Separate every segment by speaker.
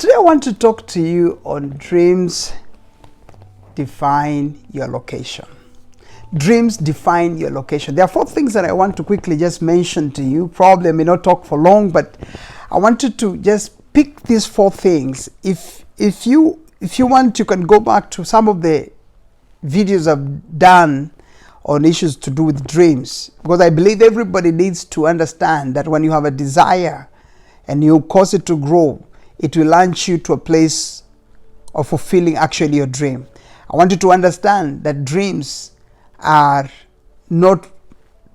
Speaker 1: Today I want to talk to you on dreams define your location. Dreams define your location. There are 4 things that I want to quickly just mention to you. Probably I may not talk for long, but I wanted to just pick these 4 things. If you want, you can go back to some of the videos I've done on issues to do with dreams, because I believe everybody needs to understand that when you have a desire and you cause it to grow, it will launch you to a place of fulfilling actually your dream. I want you to understand that dreams are not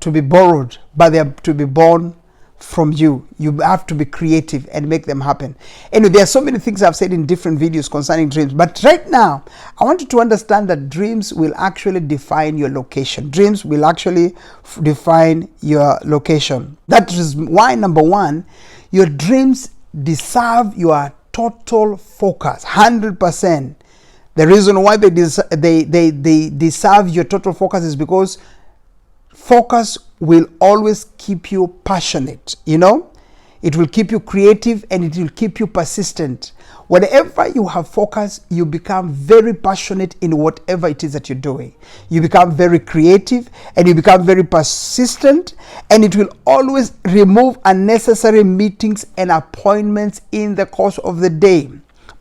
Speaker 1: to be borrowed, but they are to be born from you. You have to be creative and make them happen. Anyway, there are so many things I've said in different videos concerning dreams, but right now I want you to understand that dreams will actually define your location. Dreams will actually define your location. That is why, number 1, your dreams deserve your total focus, 100%. The reason why they deserve your total focus is because focus will always keep you passionate, It will keep you creative and it will keep you persistent. Whenever you have focus, you become very passionate in whatever it is that you're doing. You become very creative and you become very persistent, and it will always remove unnecessary meetings and appointments in the course of the day.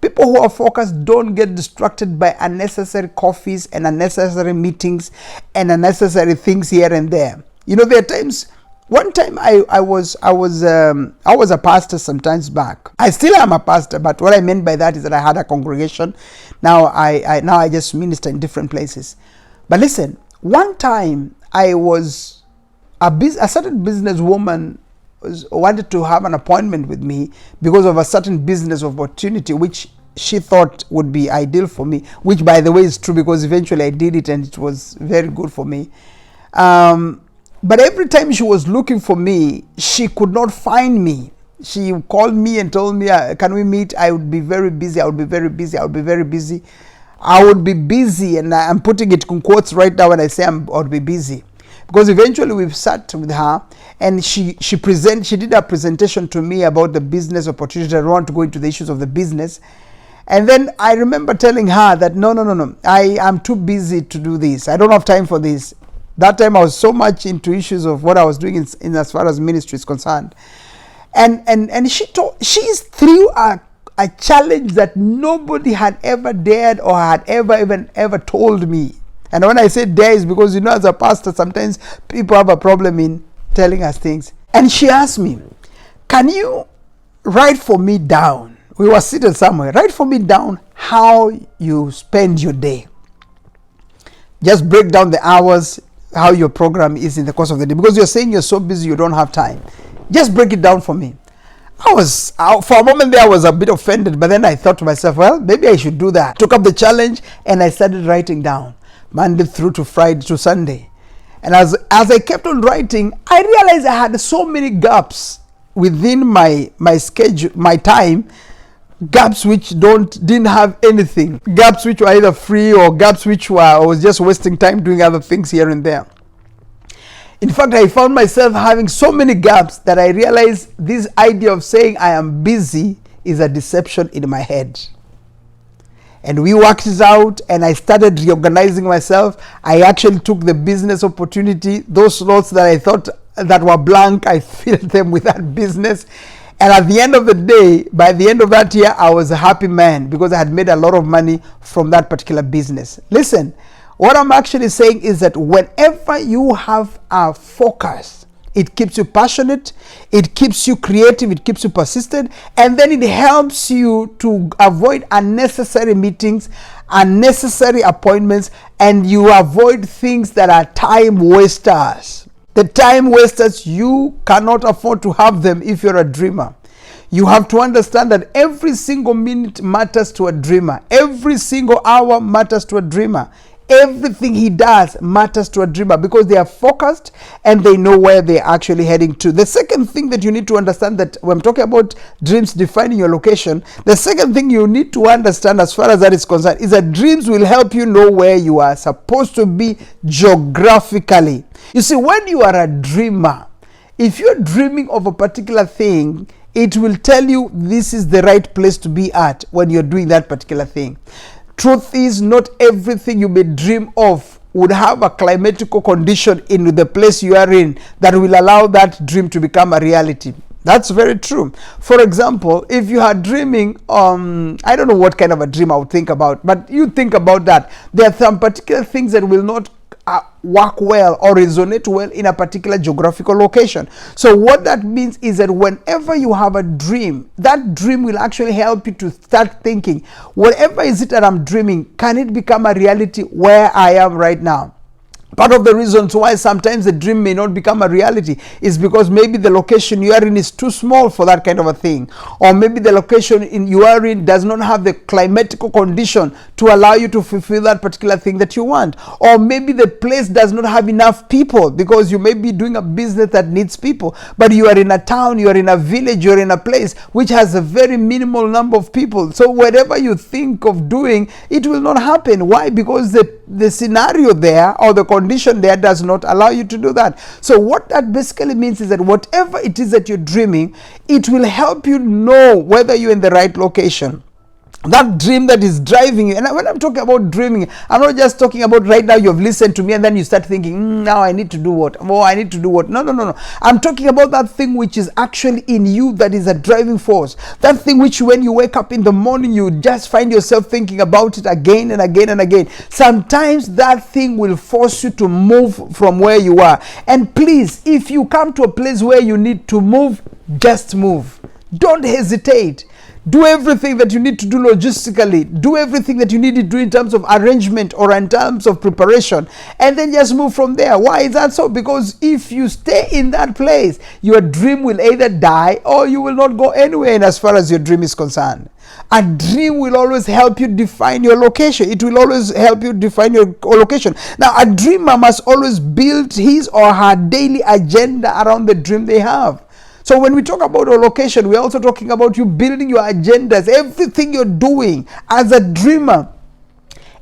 Speaker 1: People who are focused don't get distracted by unnecessary coffees and unnecessary meetings and unnecessary things here and there. There are times. One time I was a pastor some times back. I still am a pastor, but what I meant by that is that I had a congregation. Now I just minister in different places. But listen, one time a certain businesswoman wanted to have an appointment with me because of a certain business opportunity which she thought would be ideal for me, which by the way is true, because eventually I did it and it was very good for me. But every time she was looking for me, she could not find me. She called me and told me, can we meet? I would be very busy. I would be very busy. I would be very busy. I would be busy, and I'm putting it in quotes right now when I say I would be busy. Because eventually we've sat with her and she did a presentation to me about the business opportunity. I don't want to go into the issues of the business. And then I remember telling her that no, I am too busy to do this. I don't have time for this. That time I was so much into issues of what I was doing in as far as ministry is concerned. And she's through a challenge that nobody had ever dared or had ever told me. And when I say dare is because, as a pastor, sometimes people have a problem in telling us things. And she asked me, can you write for me down? We were seated somewhere. Write for me down how you spend your day. Just break down the hours, how your program is in the course of the day, because you're saying you're so busy you don't have time. Just break it down for me. For a moment there I was a bit offended, but then I thought to myself, well, maybe I should do that. Took up the challenge and I started writing down Monday through to Friday to Sunday. And as I kept on writing, I realized I had so many gaps within my schedule, my time, gaps which didn't have anything, gaps which were either free or gaps which I was just wasting time doing other things here and there. In fact, I found myself having so many gaps that I realized this idea of saying I am busy is a deception in my head. And we worked it out and I started reorganizing myself. I actually took the business opportunity, those slots that I thought that were blank, I filled them with that business. And at the end of the day, by the end of that year, I was a happy man because I had made a lot of money from that particular business. Listen, what I'm actually saying is that whenever you have a focus, it keeps you passionate, it keeps you creative, it keeps you persistent, and then it helps you to avoid unnecessary meetings, unnecessary appointments, and you avoid things that are time wasters. The time wasters, you cannot afford to have them if you're a dreamer. You have to understand that every single minute matters to a dreamer. Every single hour matters to a dreamer. Everything he does matters to a dreamer because they are focused and they know where they're actually heading to. The second thing that you need to understand, that when I'm talking about dreams defining your location, the second thing you need to understand as far as that is concerned is that dreams will help you know where you are supposed to be geographically. You see, when you are a dreamer, if you're dreaming of a particular thing, it will tell you this is the right place to be at when you're doing that particular thing. Truth is, not everything you may dream of would have a climatical condition in the place you are in that will allow that dream to become a reality. That's very true. For example, if you are dreaming, I don't know what kind of a dream I would think about, but you think about that. There are some particular things that will not work well or resonate well in a particular geographical location. So what that means is that whenever you have a dream, that dream will actually help you to start thinking, whatever is it that I'm dreaming, can it become a reality where I am right now? Part of the reasons why sometimes the dream may not become a reality is because maybe the location you are in is too small for that kind of a thing, or maybe the location you are in does not have the climatical condition to allow you to fulfill that particular thing that you want, or maybe the place does not have enough people because you may be doing a business that needs people, but you are in a town, you are in a village, you are in a place which has a very minimal number of people. So whatever you think of doing, it will not happen. Why? Because the scenario there or the condition there does not allow you to do that. So what that basically means is that whatever it is that you're dreaming, it will help you know whether you're in the right location. That dream that is driving you, and when I'm talking about dreaming, I'm not just talking about right now you've listened to me and then you start thinking, now I need to do what? Oh, I need to do what? No. I'm talking about that thing which is actually in you that is a driving force. That thing which when you wake up in the morning, you just find yourself thinking about it again and again and again. Sometimes that thing will force you to move from where you are. And please, if you come to a place where you need to move, just move. Don't hesitate. Do everything that you need to do logistically. Do everything that you need to do in terms of arrangement or in terms of preparation. And then just move from there. Why is that so? Because if you stay in that place, your dream will either die or you will not go anywhere in as far as your dream is concerned. A dream will always help you define your location. It will always help you define your location. Now, a dreamer must always build his or her daily agenda around the dream they have. So when we talk about a location, we're also talking about you building your agendas, everything you're doing as a dreamer,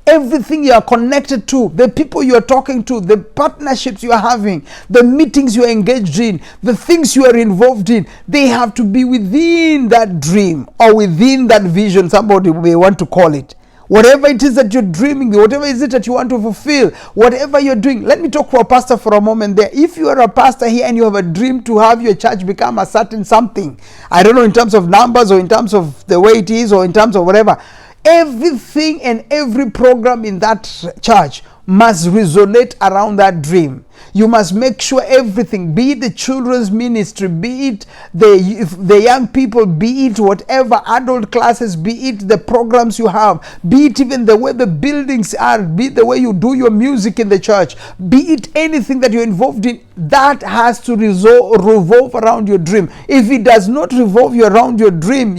Speaker 1: everything you are connected to, the people you are talking to, the partnerships you are having, the meetings you are engaged in, the things you are involved in, they have to be within that dream or within that vision, somebody may want to call it. Whatever it is that you're dreaming, whatever is it that you want to fulfill, whatever you're doing. Let me talk for a pastor for a moment there. If you are a pastor here and you have a dream to have your church become a certain something, I don't know, in terms of numbers or in terms of the way it is or in terms of whatever, everything and every program in that church must resonate around that dream. You must make sure everything, be it the children's ministry, be it the young people, be it whatever adult classes, be it the programs you have, be it even the way the buildings are, be it the way you do your music in the church, be it anything that you're involved in, that has to revolve around your dream. If it does not revolve around your dream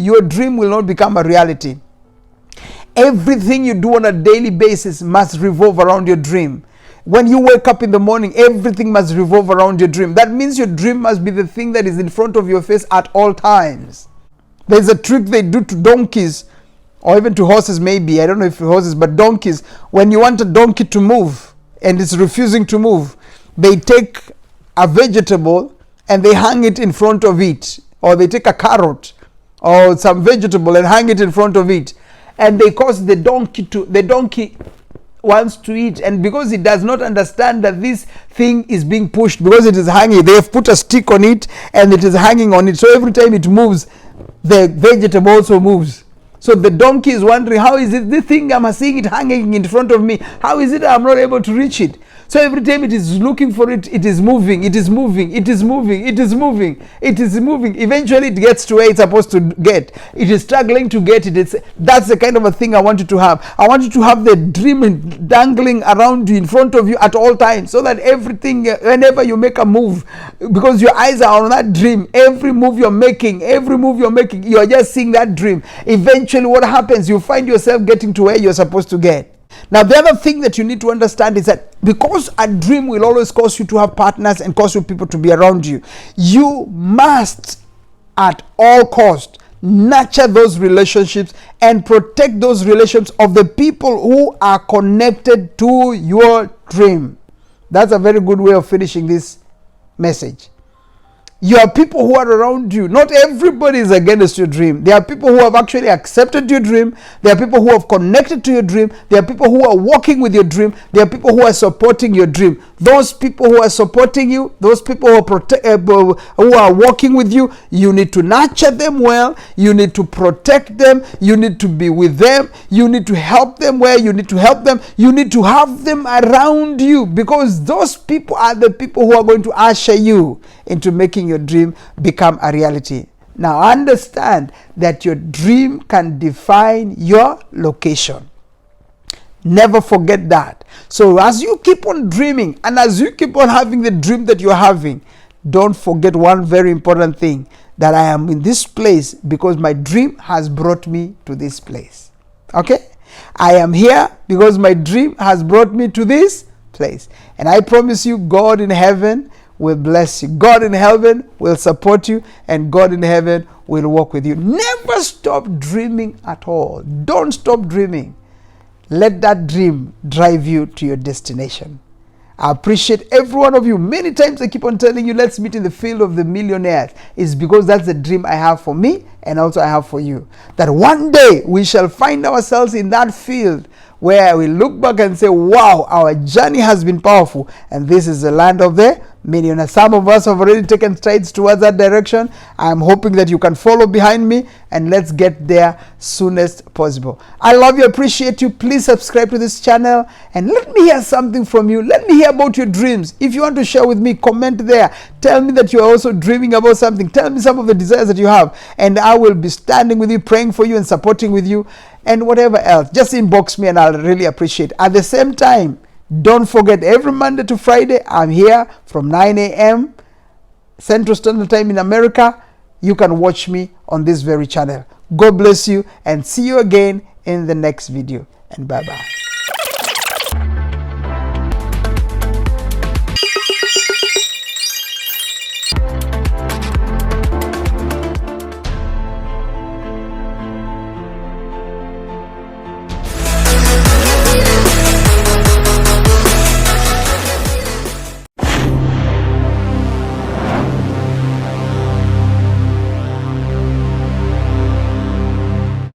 Speaker 1: will not become a reality. Everything you do on a daily basis must revolve around your dream. When you wake up in the morning, everything must revolve around your dream. That means your dream must be the thing that is in front of your face at all times. There's a trick they do to donkeys, or even to horses maybe, I don't know if horses, but donkeys. When you want a donkey to move and it's refusing to move, they take a vegetable and they hang it in front of it, or they take a carrot or some vegetable and hang it in front of it. And they cause the donkey wants to eat, and because it does not understand that this thing is being pushed, because it is hanging, they have put a stick on it and it is hanging on it, so every time it moves, the vegetable also moves. So the donkey is wondering, how is it this thing, I'm seeing it hanging in front of me, how is it I'm not able to reach it? So every time it is looking for it, it is moving, it is moving, it is moving, it is moving, it is moving. Eventually it gets to where it's supposed to get. It is struggling to get it. That's the kind of a thing I want you to have. I want you to have the dream dangling around you, in front of you at all times, so that everything, whenever you make a move, because your eyes are on that dream, every move you're making, you're just seeing that dream. Eventually what happens, you find yourself getting to where you're supposed to get. Now, the other thing that you need to understand is that because a dream will always cause you to have partners and cause you people to be around you, you must at all costs nurture those relationships and protect those relationships of the people who are connected to your dream. That's a very good way of finishing this message. You have people who are around you. Not everybody is against your dream. There are people who have actually accepted your dream. There are people who have connected to your dream. There are people who are working with your dream. There are people who are supporting your dream. Those people who are supporting you, those people who are working with you, you need to nurture them well. You need to protect them. You need to be with them. You need to help them where you need to help them. You need to have them around you, because those people are the people who are going to usher you into making your dream become a reality. Now understand that your dream can define your location. Never forget that. So as you keep on dreaming and as you keep on having the dream that you're having, don't forget one very important thing, that I am in this place because my dream has brought me to this place. Okay? I am here because my dream has brought me to this place. And I promise you, God in heaven will bless you. God in heaven will support you, and God in heaven will walk with you. Never stop dreaming at all. Don't stop dreaming. Let that dream drive you to your destination. I appreciate every one of you. Many times I keep on telling you, let's meet in the field of the millionaires. It's because that's the dream I have for me, and also I have for you. That one day we shall find ourselves in that field where we look back and say, wow, our journey has been powerful, and this is the land of the millionaires. Some of us have already taken strides towards that direction. I'm hoping that you can follow behind me, and let's get there soonest possible. I love you, appreciate you. Please subscribe to this channel and let me hear something from you. Let me hear about your dreams. If you want to share with me, comment there. Tell me that you are also dreaming about something. Tell me some of the desires that you have, and I will be standing with you, praying for you and supporting with you, and whatever else. Just inbox me and I'll really appreciate. At the same time, don't forget, every Monday to Friday, I'm here from 9 a.m. Central Standard Time in America. You can watch me on this very channel. God bless you, and see you again in the next video. And bye-bye.